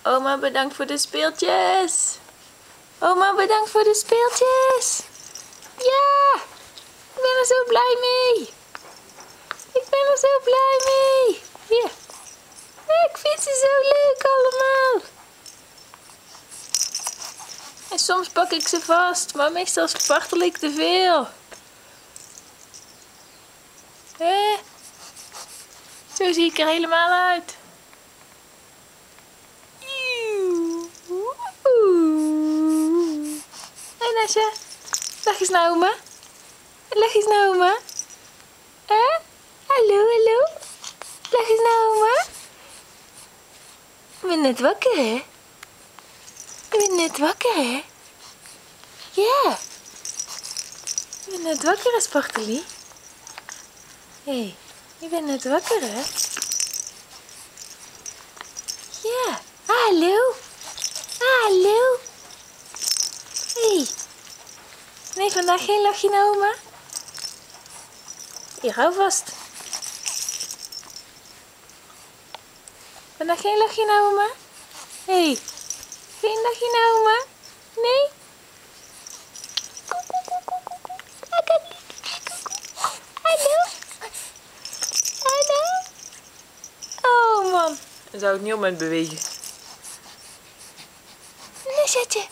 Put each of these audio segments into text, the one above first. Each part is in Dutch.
Oma, bedankt voor de speeltjes. Oma, bedankt voor de speeltjes. Ja, ik ben er zo blij mee. Ik ben er zo blij mee. Hier. Ik vind ze zo leuk allemaal. En soms pak ik ze vast, maar meestal spartel ik te veel. Zo zie ik er helemaal uit. Hé Nasja, leg eens naar oma. Leg eens naar oma. Hallo, hallo. Leg eens naar oma. Ik ben net wakker, hè? Ik ben net wakker, hè? Ja. Ik ben net wakker, hè, Spartelie? Hé, je bent net wakker, hè? Ja. Hallo. Hallo. Hé. Nee, vandaag geen lachje naar oma. Hier, hou vast. Vandaag geen lachje naar oma. Hé. Geen lachje naar oma. Nee. Hallo. Hallo. Oh man. Dan zou ik niet om het bewegen. Nasjatje.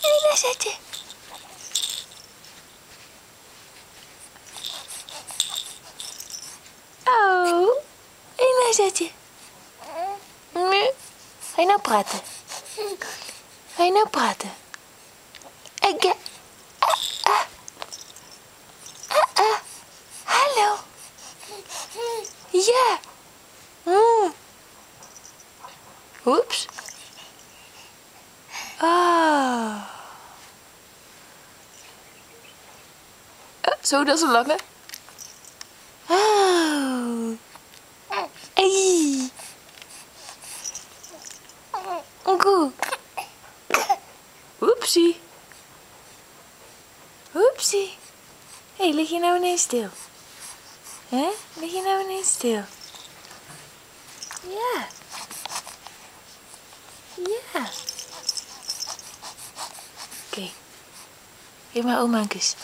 Hé Nasjatje. Oh. Hé Nasjatje. Ga je nou praten? Ga je nou praten? Hallo. Ja. Oeps. Ah. Zo, dat is een lange. Oh. Hey. Goed. Oepsie. Oepsie. Hé, lig je nou ineens stil? Hè? Lig je nou ineens stil? Ja. Ja. Oké. Geef maar oma een kus.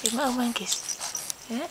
Geef maar oma een kus. Ja?